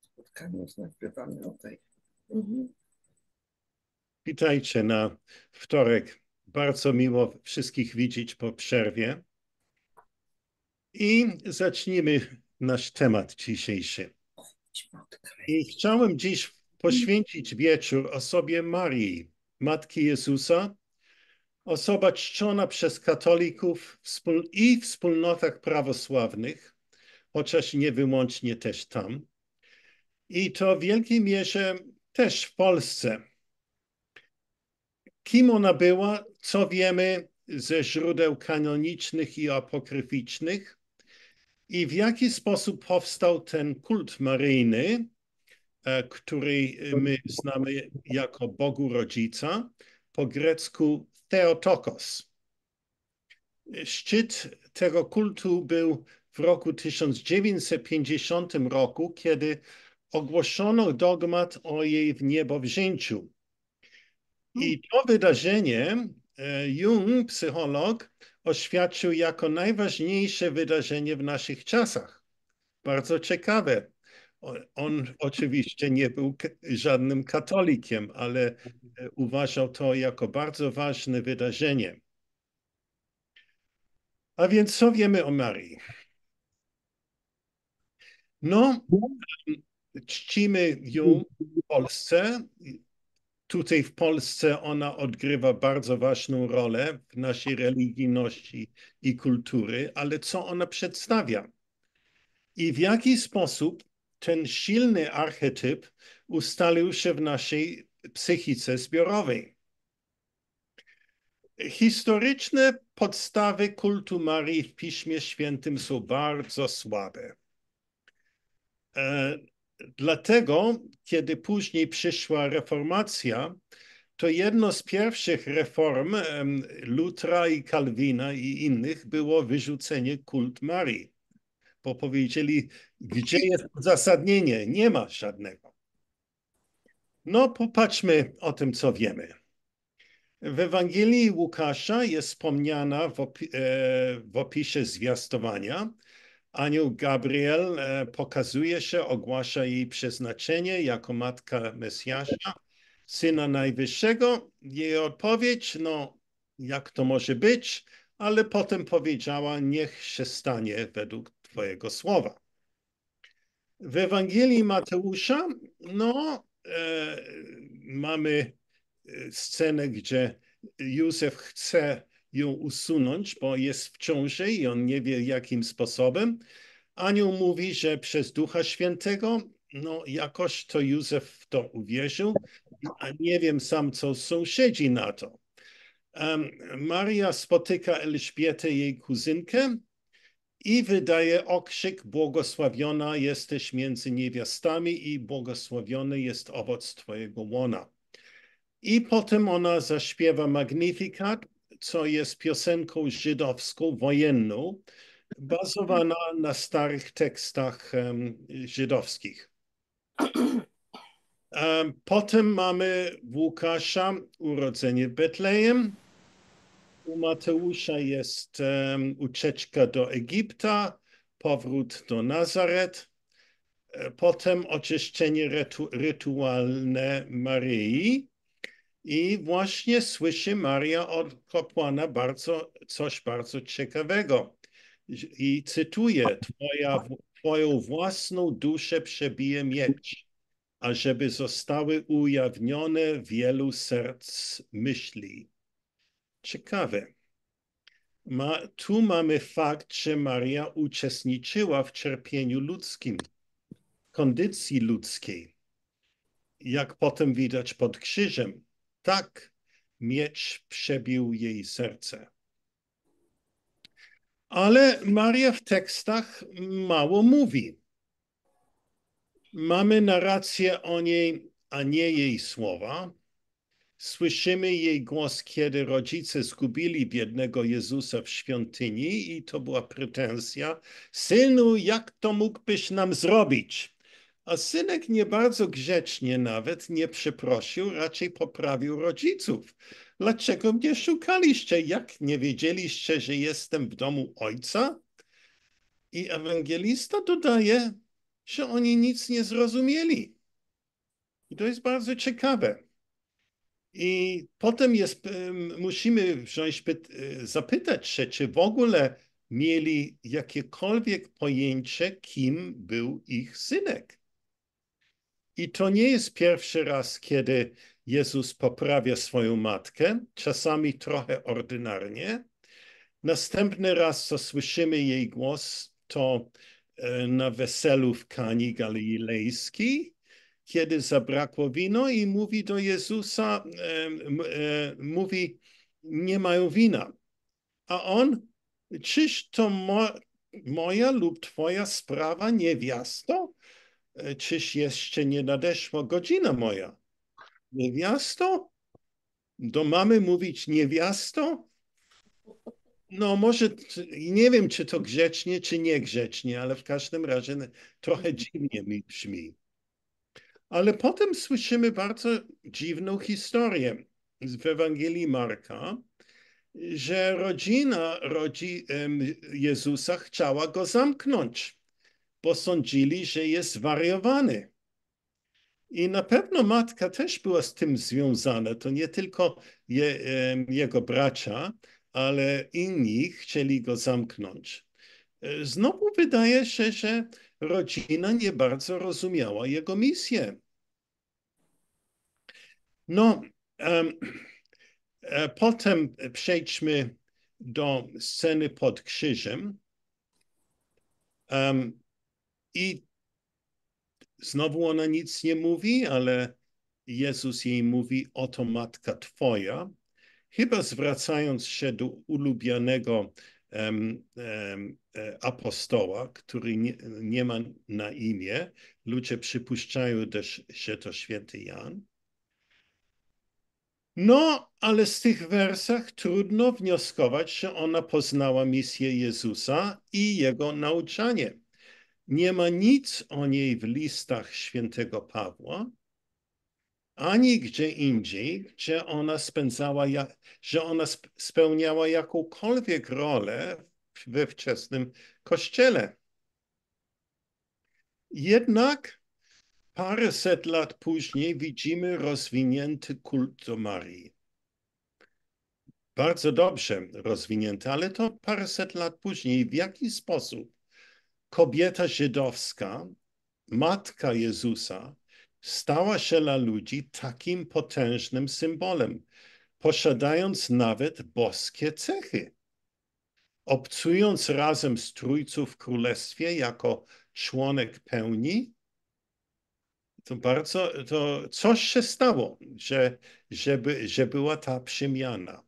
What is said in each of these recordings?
Spotkanie już nagrywamy o tej. Mhm. Witajcie na wtorek. Bardzo miło wszystkich widzieć po przerwie. I zacznijmy nasz temat dzisiejszy. I chciałem dziś poświęcić wieczór osobie Marii, Matki Jezusa, osoba czczona przez katolików i w wspólnotach prawosławnych, chociaż nie wyłącznie też tam. I to w wielkiej mierze też w Polsce. Kim ona była, co wiemy ze źródeł kanonicznych i apokryficznych i w jaki sposób powstał ten kult maryjny, który my znamy jako Bogu Rodzica, po grecku Theotokos. Szczyt tego kultu był w roku 1950 roku, kiedy ogłoszono dogmat o jej wniebowzięciu. I to wydarzenie Jung, psycholog, oświadczył jako najważniejsze wydarzenie w naszych czasach. Bardzo ciekawe. On oczywiście nie był żadnym katolikiem, ale uważał to jako bardzo ważne wydarzenie. A więc co wiemy o Marii? No, czcimy ją w Polsce. Tutaj w Polsce ona odgrywa bardzo ważną rolę w naszej religijności i kultury, ale co ona przedstawia? I w jaki sposób ten silny archetyp ustalił się w naszej psychice zbiorowej? Historyczne podstawy kultu Marii w Piśmie Świętym są bardzo słabe. Dlatego, kiedy później przyszła reformacja, to jedno z pierwszych reform Lutra i Kalwina i innych było wyrzucenie kult Marii. Bo powiedzieli, gdzie jest uzasadnienie? Nie ma żadnego. No, popatrzmy o tym, co wiemy. W Ewangelii Łukasza jest wspomniana w opisie zwiastowania. Anioł Gabriel pokazuje się, ogłasza jej przeznaczenie jako matka Mesjasza, Syna Najwyższego. Jej odpowiedź, no jak to może być, ale potem powiedziała, niech się stanie według Twojego słowa. W Ewangelii Mateusza, no mamy scenę, gdzie Józef chce ją usunąć, bo jest w ciąży i on nie wie jakim sposobem. Anioł mówi, że przez Ducha Świętego, no jakoś to Józef w to uwierzył, a nie wiem sam, co sąsiedzi na to. Maria spotyka Elżbietę, jej kuzynkę, i wydaje okrzyk, błogosławiona jesteś między niewiastami i błogosławiony jest owoc Twojego łona. I potem ona zaśpiewa Magnificat, co jest piosenką żydowską, wojenną, bazowana na starych tekstach żydowskich. Potem mamy w Łukasza urodzenie w Betlejem. U Mateusza jest ucieczka do Egipta, powrót do Nazaret, potem oczyszczenie rytualne Maryi i właśnie słyszy Maria od kapłana coś bardzo ciekawego. I cytuję, Twoją własną duszę przebije miecz, ażeby zostały ujawnione wielu serc myśli. Ciekawe. Tu mamy fakt, że Maria uczestniczyła w cierpieniu ludzkim, kondycji ludzkiej. Jak potem widać pod krzyżem, tak, miecz przebił jej serce. Ale Maria w tekstach mało mówi. Mamy narrację o niej, a nie jej słowa. Słyszymy jej głos, kiedy rodzice zgubili biednego Jezusa w świątyni i to była pretensja. Synu, jak to mógłbyś nam zrobić? A synek nie bardzo grzecznie nawet nie przeprosił, raczej poprawił rodziców. Dlaczego mnie szukaliście? Jak nie wiedzieliście, że jestem w domu Ojca? I ewangelista dodaje, że oni nic nie zrozumieli. I to jest bardzo ciekawe. I potem musimy zapytać się, czy w ogóle mieli jakiekolwiek pojęcie, kim był ich synek. I to nie jest pierwszy raz, kiedy Jezus poprawia swoją matkę, czasami trochę ordynarnie. Następny raz, co słyszymy jej głos, to na weselu w Kani Galilejskiej, kiedy zabrakło wino i mówi do Jezusa, mówi, nie mają wina. A on, czyż to moja lub twoja sprawa, niewiasto? Czyż jeszcze nie nadeszła godzina moja? Niewiasto? Do mamy mówić niewiasto? No może, nie wiem, czy to grzecznie, czy niegrzecznie, ale w każdym razie trochę dziwnie mi brzmi. Ale potem słyszymy bardzo dziwną historię w Ewangelii Marka, że rodzina Jezusa chciała go zamknąć, bo sądzili, że jest zwariowany. I na pewno matka też była z tym związana. To nie tylko jego bracia, ale inni chcieli go zamknąć. Znowu wydaje się, że rodzina nie bardzo rozumiała jego misję. No, potem przejdźmy do sceny pod krzyżem. I znowu ona nic nie mówi, ale Jezus jej mówi, oto matka twoja. Chyba zwracając się do ulubionego apostoła, który nie ma na imię. Ludzie przypuszczają też, że to święty Jan. No, ale z tych wersach trudno wnioskować, że ona poznała misję Jezusa i jego nauczanie. Nie ma nic o niej w listach świętego Pawła, ani gdzie indziej, że ona spełniała jakąkolwiek rolę we wczesnym Kościele. Jednak paręset lat później widzimy rozwinięty kult do Marii. Bardzo dobrze rozwinięty, ale to paręset lat później. W jaki sposób kobieta żydowska, matka Jezusa, stała się dla ludzi takim potężnym symbolem, posiadając nawet boskie cechy. Obcując razem z Trójcą w Królestwie jako członek pełni, to coś się stało, że była ta przemiana.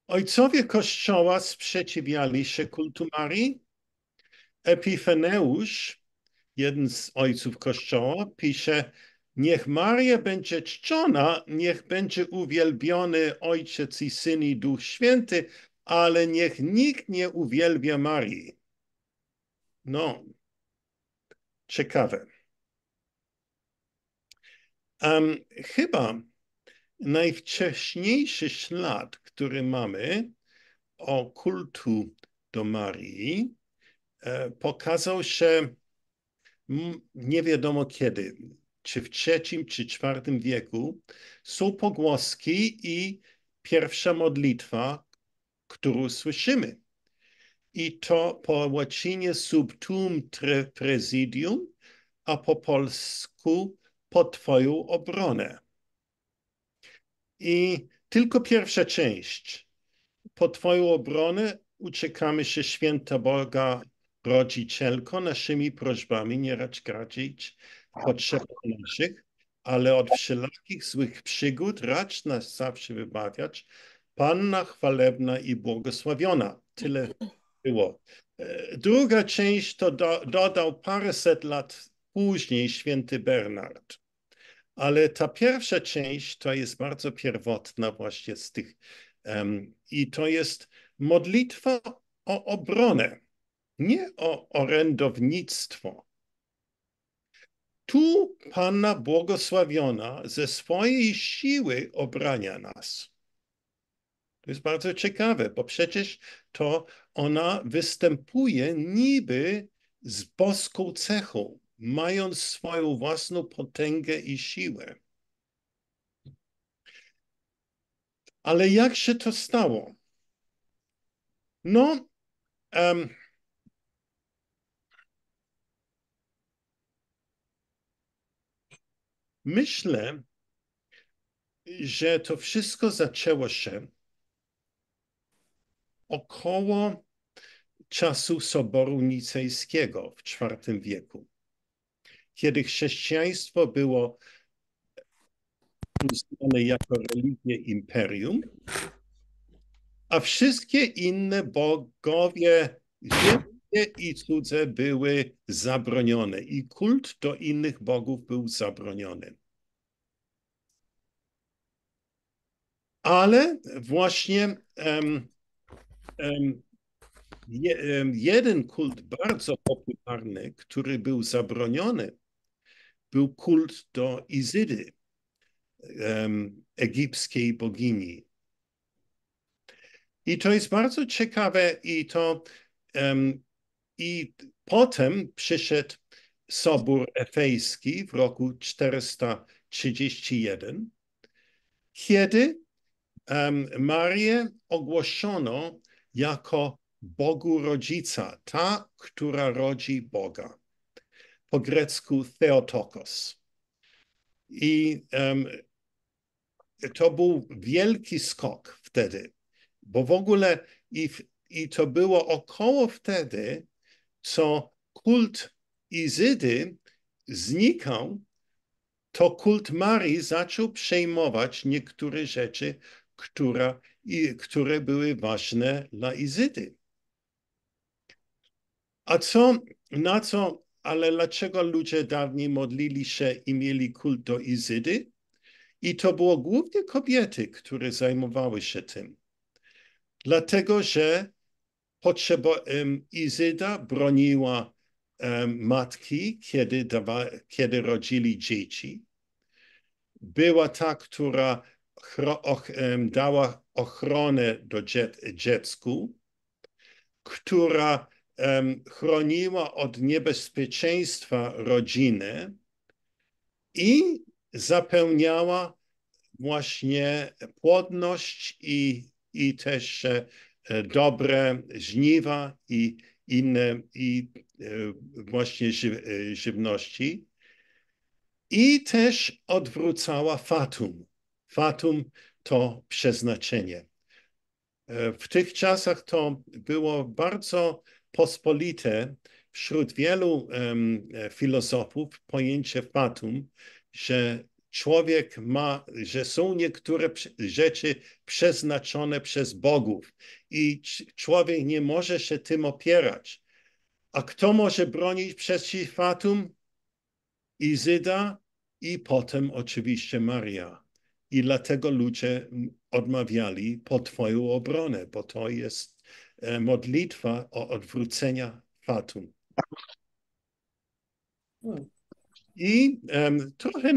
Ojcowie Kościoła sprzeciwiali się kultu Marii. Epifeneusz, jeden z ojców Kościoła, pisze, niech Maria będzie czczona, niech będzie uwielbiony Ojciec i Syn i Duch Święty, ale niech nikt nie uwielbia Marii. No, ciekawe. Chyba najwcześniejszy ślad, który mamy o kultu do Marii, pokazał się nie wiadomo kiedy, czy w III, czy IV wieku. Są pogłoski i pierwsza modlitwa, którą słyszymy. I to po łacinie sub tuum presidium, a po polsku pod Twoją obronę. I tylko pierwsza część. Po Twoją obronę uciekamy się, święta Boga Rodzicielko, naszymi prośbami nie racz gradzić potrzeb naszych, ale od wszelakich złych przygód racz nas zawsze wybawiać. Panna chwalebna i błogosławiona. Tyle było. Druga część to dodał paręset lat później święty Bernard. Ale ta pierwsza część to jest bardzo pierwotna właśnie z tych i to jest modlitwa o obronę, nie o orędownictwo. Tu Panna błogosławiona ze swojej siły obrania nas. To jest bardzo ciekawe, bo przecież to ona występuje niby z boską cechą, mając swoją własną potęgę i siłę. Ale jak się to stało? No, myślę, że to wszystko zaczęło się około czasu Soboru Nicejskiego w IV wieku, kiedy chrześcijaństwo było uznane jako religię imperium, a wszystkie inne bogowie ziemskie i cudze były zabronione i kult do innych bogów był zabroniony. Ale właśnie jeden kult bardzo popularny, który był zabroniony, był kult do Izydy, egipskiej bogini. I to jest bardzo ciekawe i potem przyszedł Sobór Efejski w roku 431, kiedy Marię ogłoszono jako Bogu rodzica, ta, która rodzi Boga. Po grecku Theotokos. I to był wielki skok wtedy, bo w ogóle i to było około wtedy, co kult Izydy znikał, to kult Marii zaczął przejmować niektóre rzeczy, które były ważne dla Izydy. Ale dlaczego ludzie dawniej modlili się i mieli kult do Izydy? I to było głównie kobiety, które zajmowały się tym. Dlatego, że Izyda broniła matki, kiedy rodzili dzieci. Była ta, która dała ochronę do dziecku, która chroniła od niebezpieczeństwa rodzinę i zapewniała właśnie płodność i też dobre żniwa i inne właśnie żywności. I też odwrócała fatum. Fatum to przeznaczenie. W tych czasach to było bardzo pospolite wśród wielu filozofów pojęcie fatum, że człowiek że są niektóre rzeczy przeznaczone przez bogów i człowiek nie może się tym opierać. A kto może bronić przeciw fatum? Izyda i potem oczywiście Maria. I dlatego ludzie odmawiali po Twoją obronę, bo to jest modlitwa o odwrócenia fatum. I trochę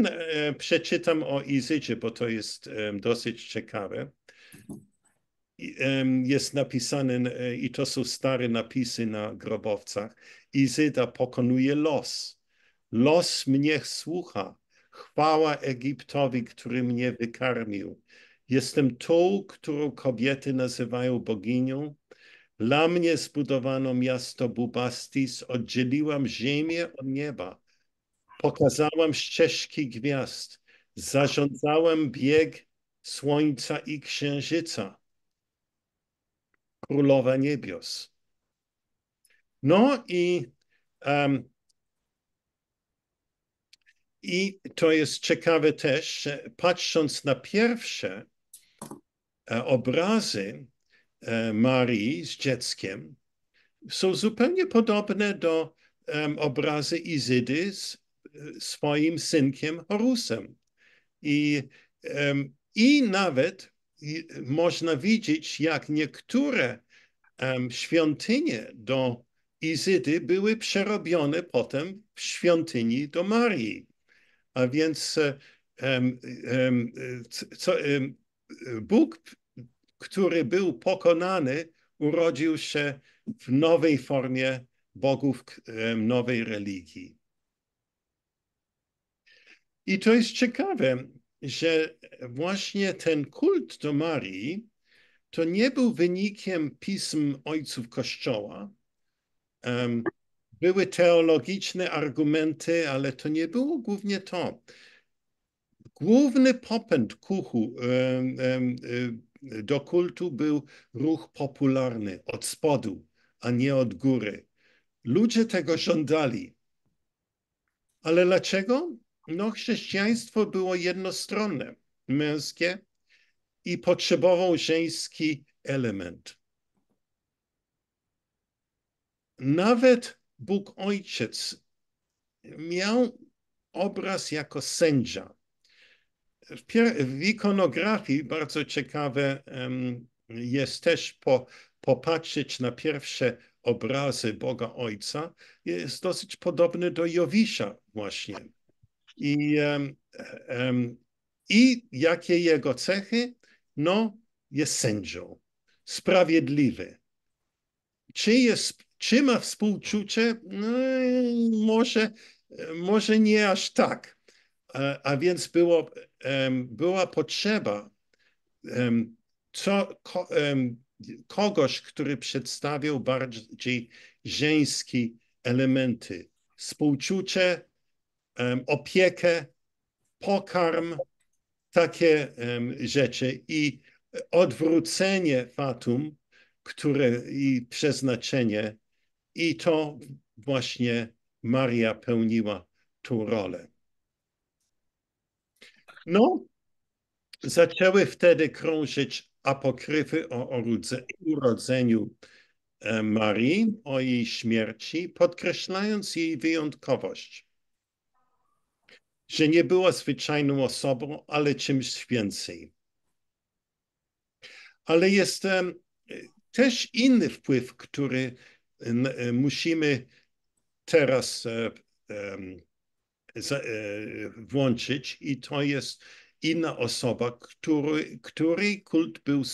przeczytam o Izydzie, bo to jest dosyć ciekawe. Jest napisane, i to są stare napisy na grobowcach, Izyda pokonuje los. Los mnie słucha. Chwała Egiptowi, który mnie wykarmił. Jestem tą, którą kobiety nazywają boginią. Dla mnie zbudowano miasto Bubastis, oddzieliłam ziemię od nieba. Pokazałam ścieżki gwiazd. Zarządzałem bieg słońca i księżyca. Królowa niebios. No i to jest ciekawe też, że patrząc na pierwsze obrazy Marii z dzieckiem, są zupełnie podobne do obrazy Izydy z swoim synkiem Horusem. I nawet można widzieć, jak niektóre świątynie do Izydy były przerobione potem w świątyni do Marii. A więc Bóg, który był pokonany, urodził się w nowej formie bogów nowej religii. I to jest ciekawe, że właśnie ten kult do Marii to nie był wynikiem pism ojców Kościoła. Były teologiczne argumenty, ale to nie było głównie to. Główny popęd do kultu był ruch popularny od spodu, a nie od góry. Ludzie tego żądali. Ale dlaczego? No, chrześcijaństwo było jednostronne, męskie i potrzebował żeński element. Nawet Bóg Ojciec miał obraz jako sędzia. W ikonografii bardzo ciekawe jest też popatrzeć na pierwsze obrazy Boga Ojca. Jest dosyć podobny do Jowisza właśnie. I jakie jego cechy? No, jest sędzią, sprawiedliwy. Czy ma współczucie? No, może nie aż tak. A więc była potrzeba kogoś, który przedstawiał bardziej żeńskie elementy. Współczucie, opiekę, pokarm, takie rzeczy i odwrócenie fatum, i przeznaczenie. I to właśnie Maria pełniła tą rolę. No, zaczęły wtedy krążyć apokryfy o urodzeniu Marii, o jej śmierci, podkreślając jej wyjątkowość. Że nie była zwyczajną osobą, ale czymś więcej. Ale jest też inny wpływ, który musimy teraz włączyć, i to jest inna osoba, której kult był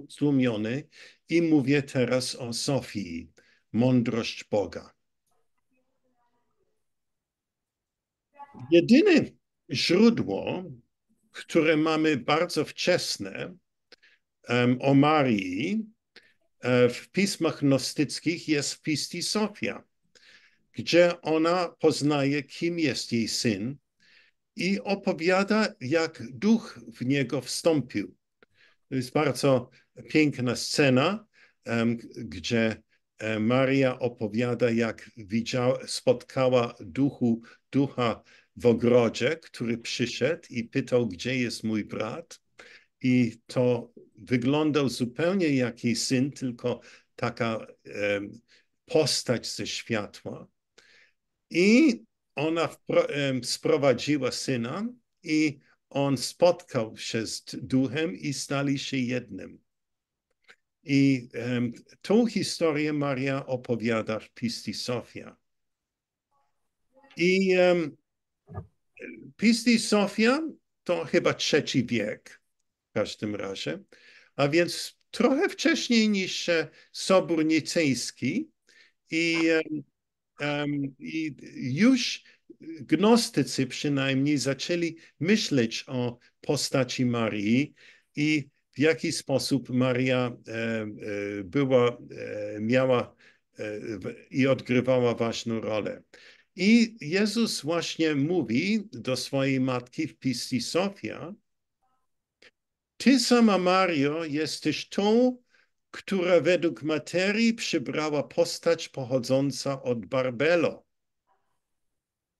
stłumiony, i mówię teraz o Sofii, mądrość Boga. Jedyne źródło, które mamy bardzo wczesne o Marii w pismach gnostyckich, jest Pistis Sophia, gdzie ona poznaje, kim jest jej syn, i opowiada, jak duch w niego wstąpił. To jest bardzo piękna scena, gdzie Maria opowiada, jak spotkała ducha w ogrodzie, który przyszedł i pytał, gdzie jest mój brat. I to wyglądał zupełnie jak jej syn, tylko taka postać ze światła. I ona sprowadziła syna, i on spotkał się z duchem i stali się jednym. I tą historię Maria opowiada w Pistis Sophia. I Pistis Sophia to chyba III wiek w każdym razie, a więc trochę wcześniej niż Sobór Nicejski. I już gnostycy przynajmniej zaczęli myśleć o postaci Marii i w jaki sposób Maria miała i odgrywała ważną rolę. I Jezus właśnie mówi do swojej matki w Pistis Sophia: Ty sama, Mario, jesteś tą, która według materii przybrała postać pochodząca od Barbelo.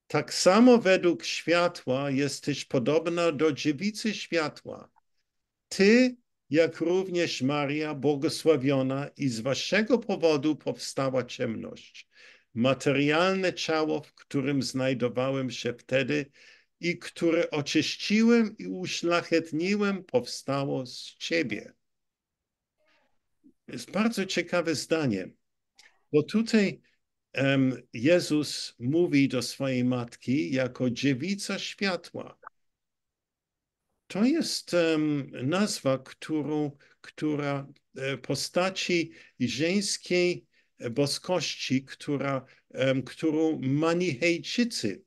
Tak samo według światła jesteś podobna do dziewicy światła. Ty, jak również Maria, błogosławiona, i z waszego powodu powstała ciemność. Materialne ciało, w którym znajdowałem się wtedy i które oczyściłem i uszlachetniłem, powstało z ciebie. To jest bardzo ciekawe zdanie, bo tutaj Jezus mówi do swojej matki jako dziewica światła. To jest nazwa, która postaci żeńskiej boskości, którą Manichejczycy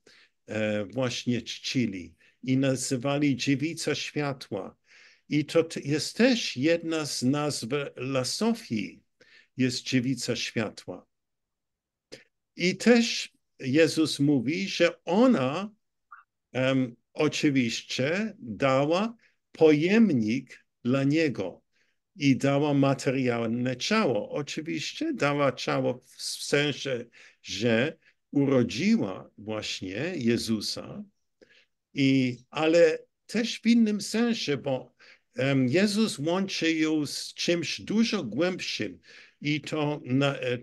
właśnie czcili i nazywali dziewica światła. I to jest też jedna z nazw dla Sofii, jest dziewica światła. I też Jezus mówi, że ona oczywiście dała pojemnik dla Niego i dała materialne ciało. Oczywiście dała ciało w sensie, że urodziła właśnie Jezusa, ale też w innym sensie, bo Jezus łączy ją z czymś dużo głębszym i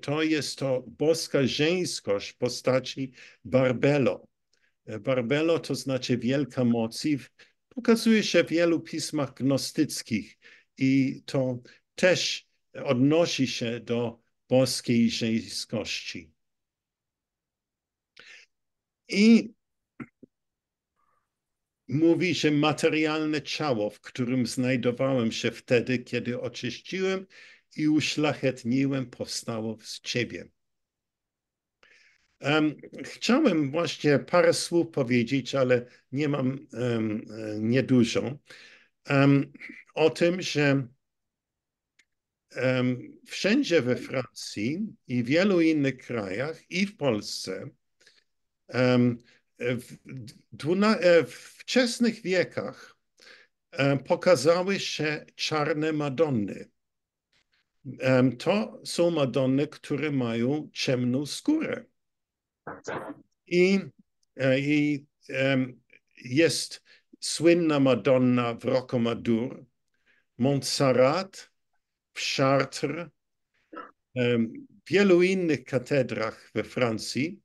to jest to boska żeńskość w postaci Barbelo. Barbelo to znaczy wielka moc i pokazuje się w wielu pismach gnostyckich i to też odnosi się do boskiej żeńskości. I mówi, że materialne ciało, w którym znajdowałem się wtedy, kiedy oczyściłem i uszlachetniłem, powstało z Ciebie. Chciałem właśnie parę słów powiedzieć, ale nie mam niedużo. O tym, że wszędzie we Francji i wielu innych krajach i w Polsce w wczesnych wiekach pokazały się czarne Madonny. To są Madonny, które mają ciemną skórę. I jest słynna Madonna w Rocamadour, Montserrat, w Chartres, w wielu innych katedrach we Francji.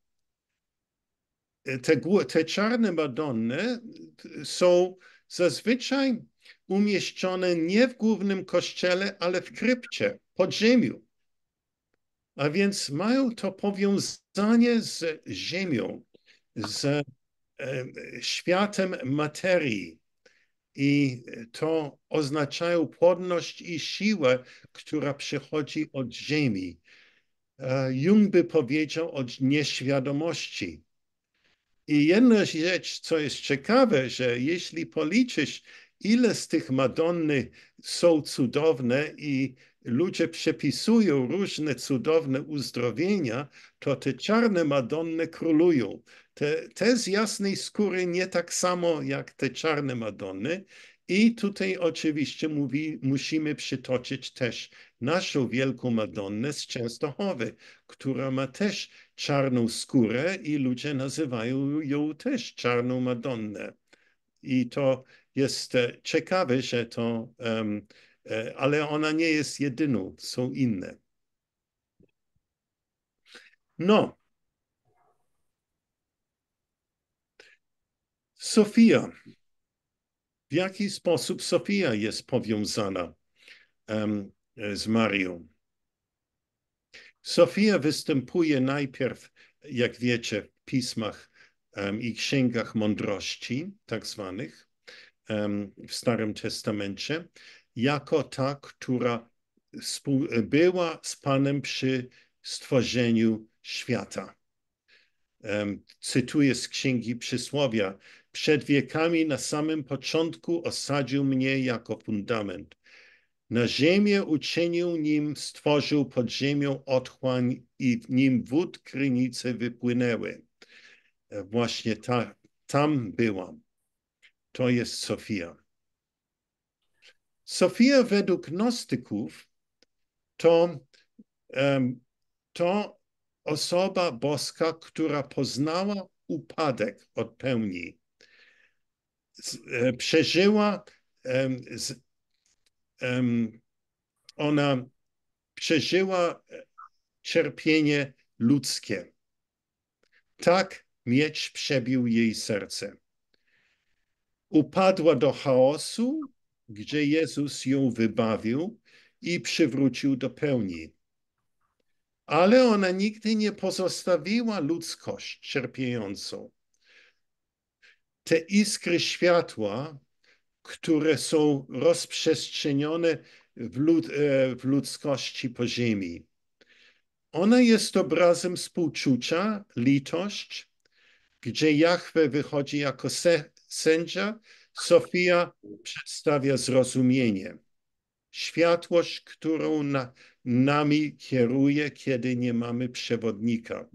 Te czarne Madonny są zazwyczaj umieszczone nie w głównym kościele, ale w krypcie, podziemiu. A więc mają to powiązanie z ziemią, z światem materii. I to oznaczają płodność i siłę, która przychodzi od ziemi. Jung by powiedział od nieświadomości. I jedna rzecz, co jest ciekawe, że jeśli policzysz, ile z tych Madonny są cudowne i ludzie przepisują różne cudowne uzdrowienia, to te czarne Madonny królują. Te z jasnej skóry nie tak samo jak te czarne Madonny. I tutaj oczywiście musimy przytoczyć też naszą wielką Madonnę z Częstochowy, która ma też czarną skórę i ludzie nazywają ją też czarną Madonnę. I to jest ciekawe, że to, ale ona nie jest jedyną, są inne. No, Sofia. W jaki sposób Sofia jest powiązana z Marią? Sofia występuje najpierw, jak wiecie, w pismach i księgach mądrości, tak zwanych, w Starym Testamencie, jako ta, która była z Panem przy stworzeniu świata. Cytuję z Księgi Przysłowia. Przed wiekami na samym początku osadził mnie jako fundament. Na ziemię uczynił, nim stworzył pod ziemią otchłań i w nim wód krynice wypłynęły. Właśnie tam byłam. To jest Sofia. Sofia według gnostyków to osoba boska, która poznała upadek od pełni. Przeżyła ona przeżyła cierpienie ludzkie. Tak miecz przebił jej serce. Upadła do chaosu, gdzie Jezus ją wybawił i przywrócił do pełni. ale ona nigdy nie pozostawiła ludzkość cierpiącą. Te iskry światła, które są rozprzestrzenione w ludzkości po ziemi. Ona jest obrazem współczucia, litość, gdzie Jahwe wychodzi jako sędzia, Sofia przedstawia zrozumienie. Światłość, którą nami kieruje, kiedy nie mamy przewodnika.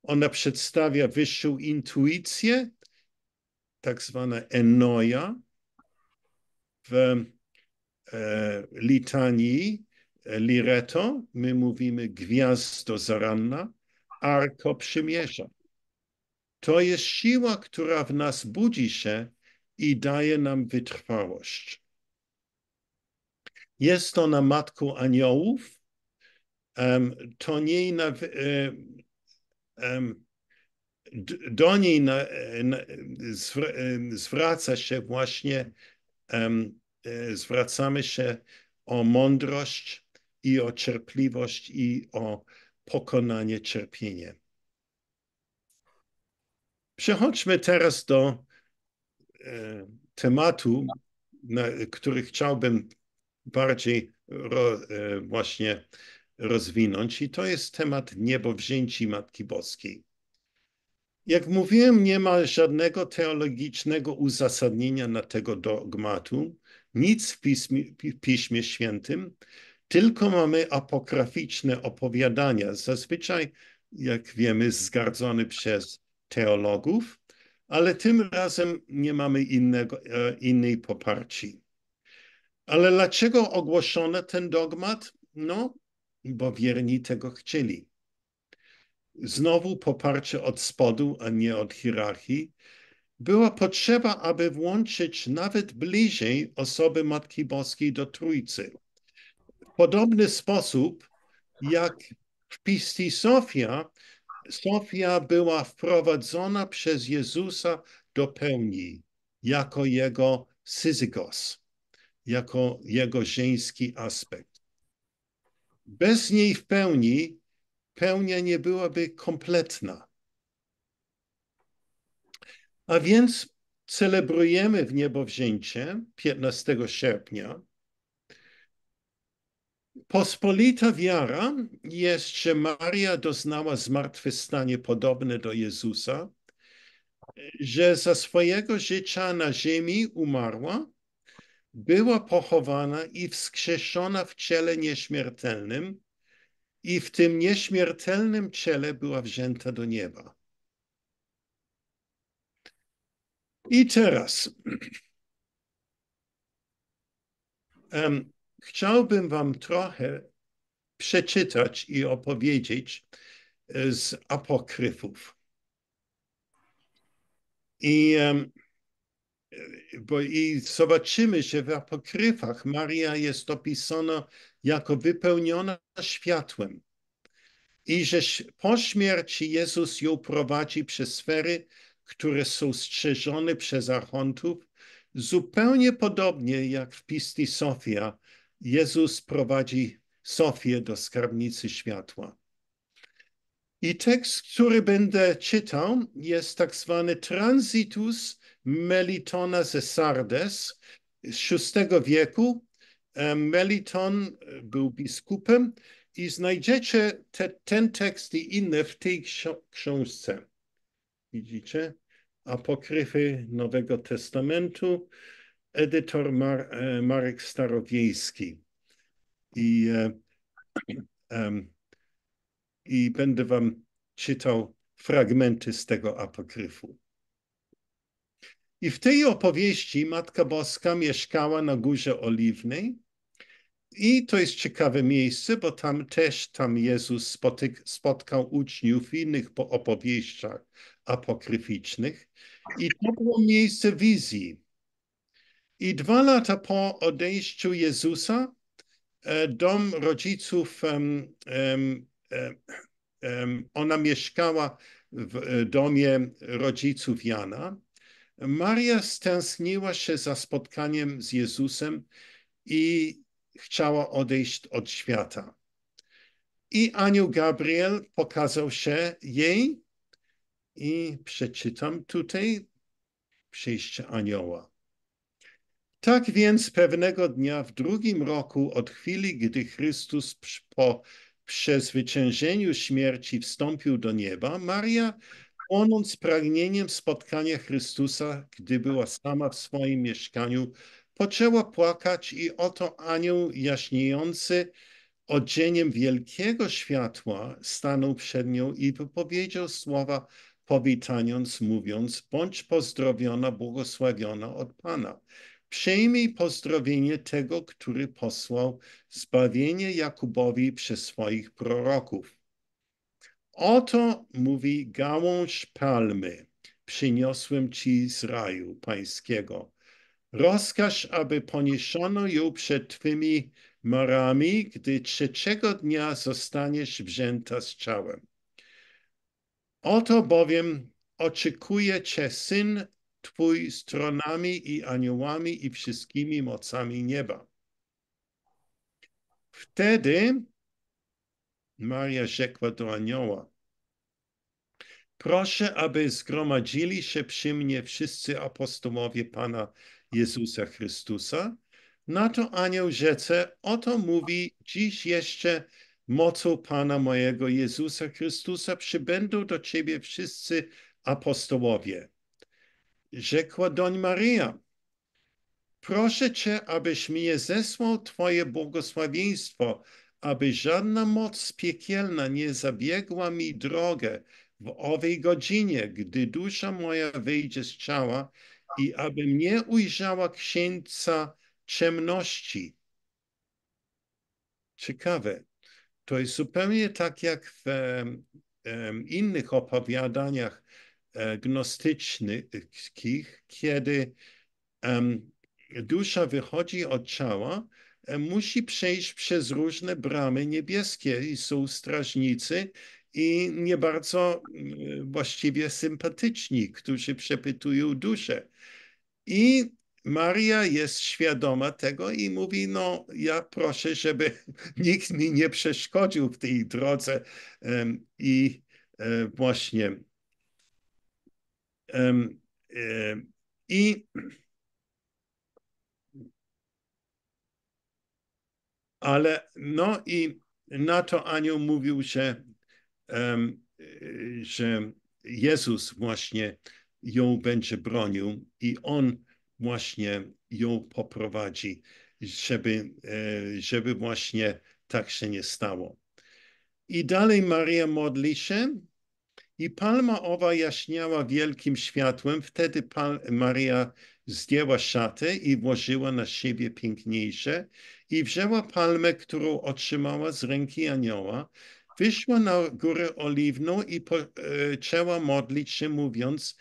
Ona przedstawia wyższą intuicję, tak zwana enoja, w litanii lireto, my mówimy gwiazdo zaranna, arko przymierza. To jest siła, która w nas budzi się i daje nam wytrwałość. Jest ona matką aniołów. To niej do niej zwraca się właśnie, zwracamy się o mądrość i o cierpliwość i o pokonanie cierpienia. Przechodźmy teraz do tematu, który chciałbym bardziej właśnie rozwinąć, i to jest temat niebowzięci Matki Boskiej. Jak mówiłem, nie ma żadnego teologicznego uzasadnienia na tego dogmatu, nic w Piśmie Świętym, tylko mamy apokryficzne opowiadania, zazwyczaj, jak wiemy, zgardzone przez teologów, ale tym razem nie mamy innej poparci. Ale dlaczego ogłoszono ten dogmat? No, bo wierni tego chcieli. Znowu poparcie od spodu, a nie od hierarchii. Była potrzeba, aby włączyć nawet bliżej osoby Matki Boskiej do Trójcy. W podobny sposób jak w Pistii Sofia była wprowadzona przez Jezusa do pełni, jako jego syzygos, jako jego żeński aspekt. Bez niej w pełni pełnia nie byłaby kompletna. A więc celebrujemy w niebowzięcie 15 sierpnia. Pospolita wiara jest, że Maria doznała zmartwychwstanie podobne do Jezusa, że za swojego życia na ziemi umarła, była pochowana i wskrzeszona w ciele nieśmiertelnym i w tym nieśmiertelnym ciele była wzięta do nieba. I teraz chciałbym wam trochę przeczytać i opowiedzieć z apokryfów. I zobaczymy, że w apokryfach Maria jest opisana jako wypełniona światłem i że po śmierci Jezus ją prowadzi przez sfery, które są strzeżone przez archontów, zupełnie podobnie jak w Pistii Sofia. Jezus prowadzi Sofię do skarbnicy światła. I tekst, który będę czytał, jest tak zwany Transitus Melitona ze Sardes z VI wieku. Meliton był biskupem i znajdziecie ten tekst i inne w tej książce. Widzicie? Apokryfy Nowego Testamentu, edytor Marek Starowiejski. I będę wam czytał fragmenty z tego apokryfu. I w tej opowieści Matka Boska mieszkała na Górze Oliwnej i to jest ciekawe miejsce, bo tam Jezus spotkał uczniów w innych opowieściach apokryficznych i to było miejsce wizji. I 2 lata po odejściu Jezusa dom rodziców ona mieszkała w domie rodziców Jana. Maria stęskniła się za spotkaniem z Jezusem i chciała odejść od świata. I anioł Gabriel pokazał się jej i przeczytam tutaj przyjście anioła. Tak więc pewnego dnia w 2. roku od chwili, gdy Chrystus po przezwyciężeniu śmierci wstąpił do nieba, Maria, płonąc pragnieniem spotkania Chrystusa, gdy była sama w swoim mieszkaniu, poczęła płakać i oto anioł jaśniejący odzieniem wielkiego światła stanął przed nią i wypowiedział słowa powitając, mówiąc: bądź pozdrowiona, błogosławiona od Pana. Przyjmij pozdrowienie tego, który posłał zbawienie Jakubowi przez swoich proroków. Oto, mówi, gałąź palmy przyniosłem ci z raju pańskiego. Rozkaż, aby poniesiono ją przed twymi marami, gdy 3. dnia zostaniesz wzięta z ciałem. Oto bowiem oczekuje cię Syn Twój z tronami i aniołami i wszystkimi mocami nieba. Wtedy Maria rzekła do anioła: proszę, aby zgromadzili się przy mnie wszyscy apostołowie Pana Jezusa Chrystusa. Na to anioł rzece: oto mówi, dziś jeszcze mocą Pana mojego Jezusa Chrystusa przybędą do ciebie wszyscy apostołowie. Rzekła doń Maryja: proszę cię, abyś mnie zesłał twoje błogosławieństwo, aby żadna moc piekielna nie zabiegła mi drogę w owej godzinie, gdy dusza moja wyjdzie z ciała i abym nie ujrzała księcia ciemności. Ciekawe. To jest zupełnie tak jak w innych opowiadaniach gnostycznych, kiedy dusza wychodzi od ciała, musi przejść przez różne bramy niebieskie i są strażnicy i nie bardzo właściwie sympatyczni, którzy przepytują duszę. I Maria jest świadoma tego i mówi: no ja proszę, żeby nikt mi nie przeszkodził w tej drodze. I właśnie i ale no i na to anioł mówił, że Jezus właśnie ją będzie bronił i On właśnie ją poprowadzi, żeby właśnie tak się nie stało. I dalej Maria modli się i palma owa jaśniała wielkim światłem. Wtedy Maria zdjęła szatę i włożyła na siebie piękniejsze i wzięła palmę, którą otrzymała z ręki anioła, wyszła na górę oliwną i poczęła modlić się, mówiąc: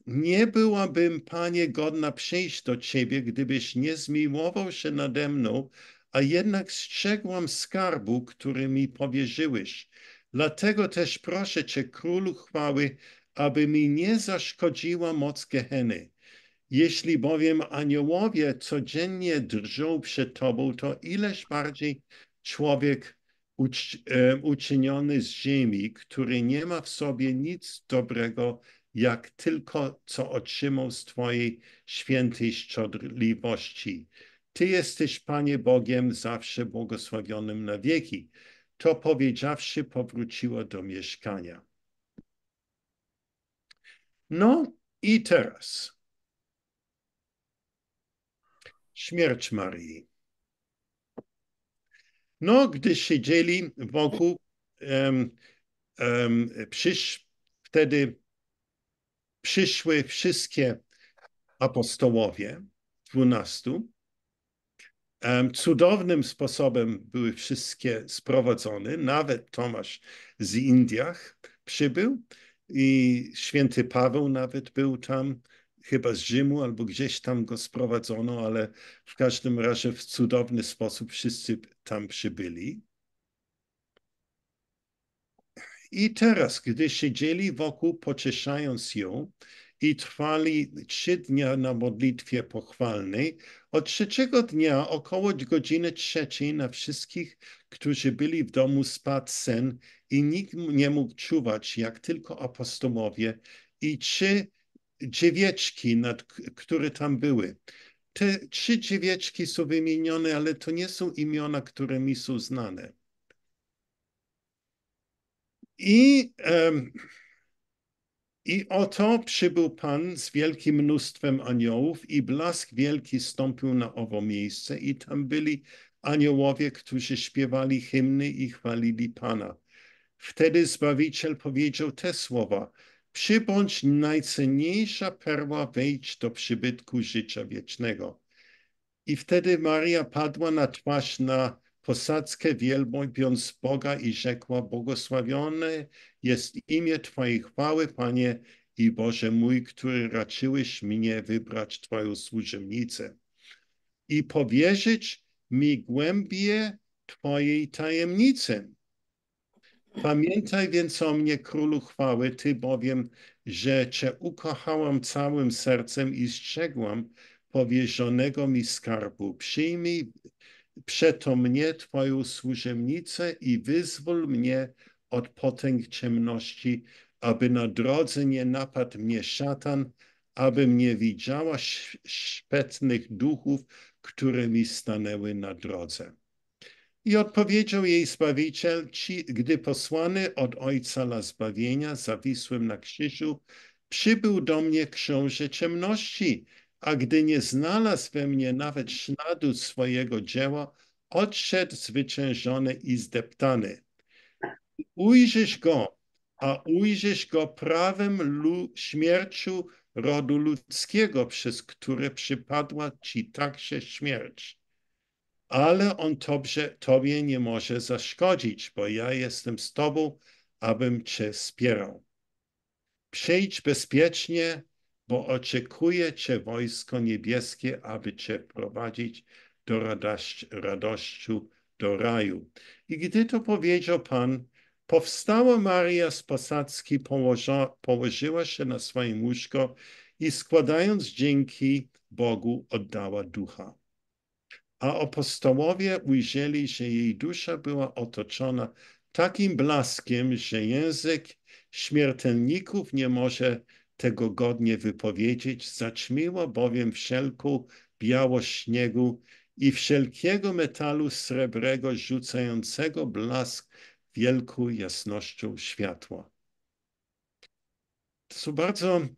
nie byłabym, Panie, godna przyjść do Ciebie, gdybyś nie zmiłował się nade mną, a jednak strzegłam skarbu, który mi powierzyłeś. Dlatego też proszę Cię, Królu chwały, aby mi nie zaszkodziła moc Gehenny. Jeśli bowiem aniołowie codziennie drżą przed Tobą, to ileż bardziej człowiek uczyniony z ziemi, który nie ma w sobie nic dobrego, jak tylko co otrzymał z Twojej świętej szczodrliwości. Ty jesteś, Panie Bogiem, zawsze błogosławionym na wieki. To powiedziawszy, powróciła do mieszkania. No i teraz śmierć Marii. No, gdy siedzieli wokół, wtedy przyszły wszystkie apostołowie, 12. Cudownym sposobem były wszystkie sprowadzone, nawet Tomasz z Indiach przybył i święty Paweł nawet był tam, chyba z Rzymu albo gdzieś tam go sprowadzono, ale w każdym razie w cudowny sposób wszyscy tam przybyli. I teraz, gdy siedzieli wokół, pocieszając ją i trwali 3 dni na modlitwie pochwalnej. Od 3 dnia około godziny 3 na wszystkich, którzy byli w domu, spadł sen i nikt nie mógł czuwać, jak tylko apostołowie i 3 dzieweczki, które tam były. Te 3 dzieweczki są wymienione, ale to nie są imiona, które mi są znane. I oto przybył Pan z wielkim mnóstwem aniołów i blask wielki stąpił na owo miejsce i tam byli aniołowie, którzy śpiewali hymny i chwalili Pana. Wtedy Zbawiciel powiedział te słowa: przybądź najcenniejsza perła, wejdź do przybytku życia wiecznego. I wtedy Maria padła na twarz na posadzkę, wielbiąc Boga i rzekła: błogosławione jest imię Twojej chwały, Panie i Boże mój, który raczyłeś mnie wybrać Twoją służebnicę i powierzyć mi głębie Twojej tajemnicy. Pamiętaj więc o mnie, Królu chwały, Ty bowiem, że Cię ukochałam całym sercem i strzegłam powierzonego mi skarbu. Przyjmij przeto mnie, Twoją służebnicę i wyzwól mnie od potęg ciemności, aby na drodze nie napadł mnie szatan, abym nie widziała szpetnych duchów, które mi stanęły na drodze. I odpowiedział jej Zbawiciel: gdy posłany od Ojca dla zbawienia, zawisłym na krzyżu, przybył do mnie książę ciemności, a gdy nie znalazł we mnie nawet śladu swojego dzieła, odszedł zwyciężony i zdeptany. Ujrzysz go, a ujrzysz go prawem śmierciu rodu ludzkiego, przez które przypadła ci także śmierć. Ale on tobie nie może zaszkodzić, bo ja jestem z tobą, abym cię wspierał. Przyjdź bezpiecznie, bo oczekuje cię wojsko niebieskie, aby cię prowadzić do radości do raju. I gdy to powiedział Pan, powstała Maria z posadzki, położyła się na swoim łóżko i składając dzięki Bogu, oddała ducha. A apostołowie ujrzeli, że jej dusza była otoczona takim blaskiem, że język śmiertelników nie może tego godnie wypowiedzieć. Zaćmiło bowiem wszelką białość śniegu i wszelkiego metalu srebrnego, rzucającego blask wielką jasnością światła. To jest bardzo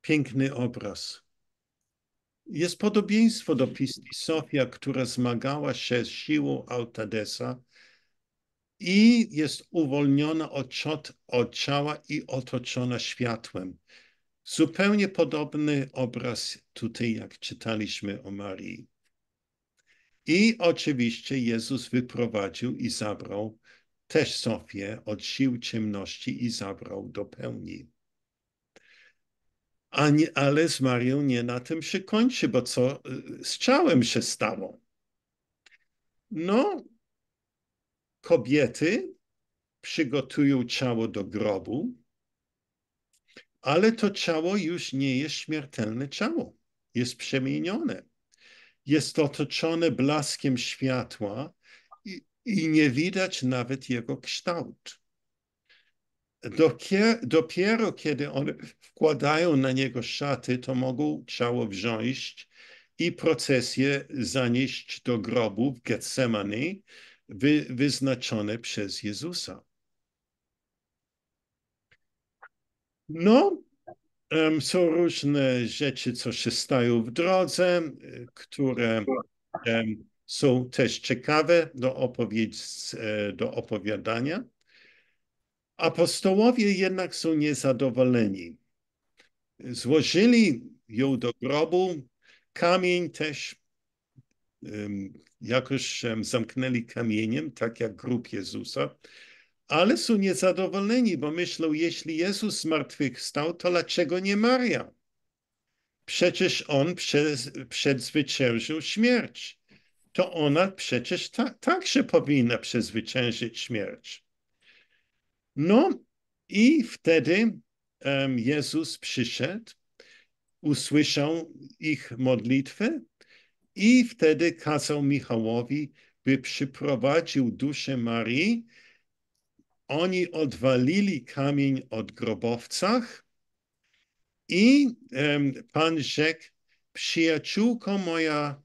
piękny obraz. Jest podobieństwo do Pistis Sophia, która zmagała się z siłą Altadesa i jest uwolniona od ciała i otoczona światłem. Zupełnie podobny obraz tutaj, jak czytaliśmy o Marii. I oczywiście Jezus wyprowadził i zabrał też Sofię od sił ciemności i zabrał do pełni. Ale z Marią nie na tym się kończy, bo co z ciałem się stało? No, kobiety przygotują ciało do grobu, ale to ciało już nie jest śmiertelne ciało. Jest przemienione. Jest otoczone blaskiem światła i nie widać nawet jego kształt. Dopiero kiedy one wkładają na niego szaty, to mogą ciało wziąć i procesję zanieść do grobu w Getsemane, wyznaczone przez Jezusa. No, są różne rzeczy, co się stają w drodze, które są też ciekawe do opowiadania. Apostołowie jednak są niezadowoleni. Złożyli ją do grobu, kamień też jakoś zamknęli kamieniem, tak jak grób Jezusa, ale są niezadowoleni, bo myślą, jeśli Jezus zmartwychwstał, to dlaczego nie Maria? Przecież On przezwyciężył śmierć. To ona przecież także powinna przezwyciężyć śmierć. No I wtedy Jezus przyszedł, usłyszał ich modlitwę i wtedy kazał Michałowi, by przyprowadził duszę Marii. Oni odwalili kamień od grobowcach i Pan rzekł, przyjaciółko moja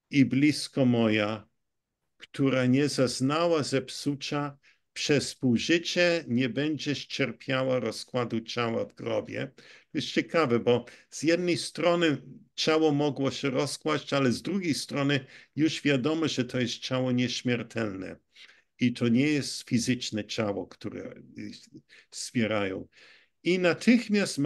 i blisko moja, która nie zaznała zepsucia, przez pół życie nie będziesz cierpiała rozkładu ciała w grobie. To jest ciekawe, bo z jednej strony ciało mogło się rozkłaść, ale z drugiej strony już wiadomo, że to jest ciało nieśmiertelne. I to nie jest fizyczne ciało, które zbierają. I natychmiast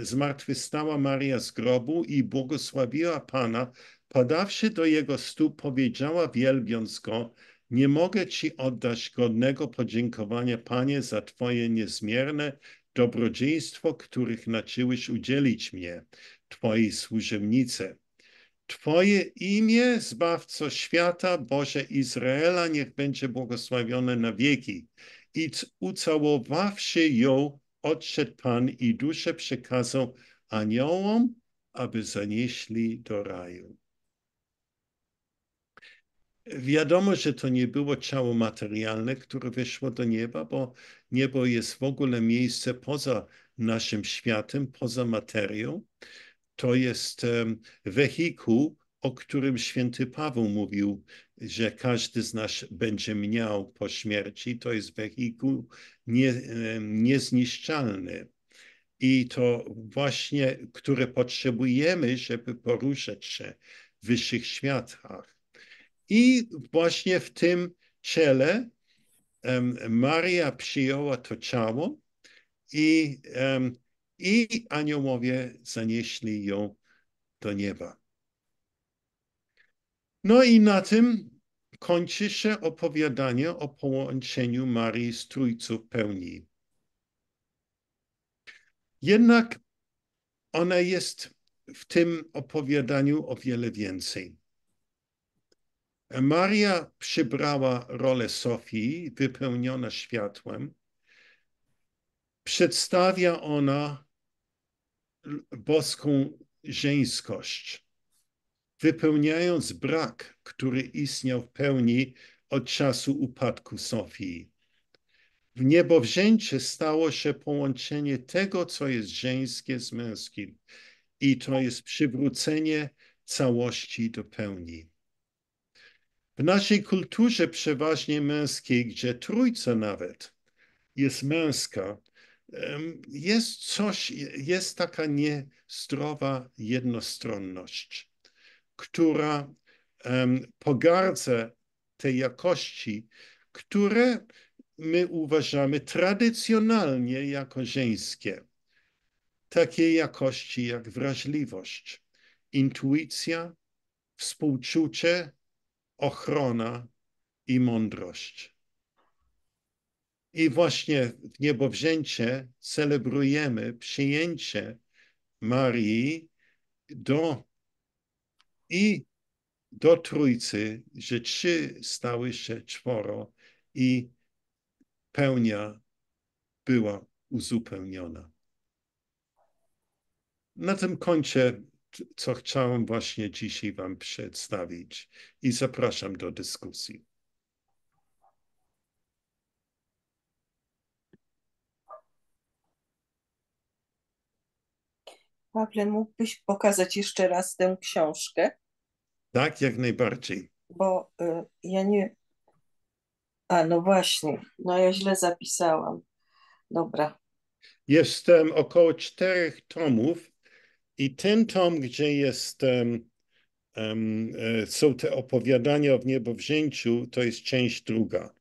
zmartwychwstała Maria z grobu i błogosławiła Pana. Padawszy do jego stóp, powiedziała, wielbiąc go, nie mogę Ci oddać godnego podziękowania, Panie, za Twoje niezmierne dobrodziejstwo, których naczyłeś udzielić mnie, Twojej służebnicy. Twoje imię, Zbawco świata, Boże Izraela, niech będzie błogosławione na wieki. I ucałowawszy ją, odszedł Pan i duszę przekazał aniołom, aby zanieśli do raju. Wiadomo, że to nie było ciało materialne, które weszło do nieba, bo niebo jest w ogóle miejsce poza naszym światem, poza materią. To jest wehikuł, o którym święty Paweł mówił, że każdy z nas będzie miał po śmierci. To jest wehikuł niezniszczalny. I to właśnie, które potrzebujemy, żeby poruszać się w wyższych światach. I właśnie w tym ciele Maria przyjęła to ciało i aniołowie zanieśli ją do nieba. No i na tym kończy się opowiadanie o połączeniu Marii z Trójcą w pełni. Jednak ona jest w tym opowiadaniu o wiele więcej. Maria przybrała rolę Sofii, wypełniona światłem. Przedstawia ona boską żeńskość, wypełniając brak, który istniał w pełni od czasu upadku Sofii. W niebowzięcie stało się połączenie tego, co jest żeńskie z męskim. I to jest przywrócenie całości do pełni. W naszej kulturze przeważnie męskiej, gdzie trójca nawet jest męska, jest taka niezdrowa jednostronność, która pogardza tej jakości, które my uważamy tradycjonalnie jako żeńskie. Takie jakości jak wrażliwość, intuicja, współczucie, ochrona i mądrość. I właśnie w niebowzięcie celebrujemy przyjęcie Marii do Trójcy, że 3 stały się 4 i pełnia była uzupełniona. Na tym kończę, co chciałem właśnie dzisiaj wam przedstawić i zapraszam do dyskusji. Pawle, mógłbyś pokazać jeszcze raz tę książkę? Tak, jak najbardziej. Bo ja nie... A, no właśnie, no ja źle zapisałam. Dobra. Jest około 4 tomów i ten tom, gdzie są te opowiadania o niebowzięciu, to jest część 2.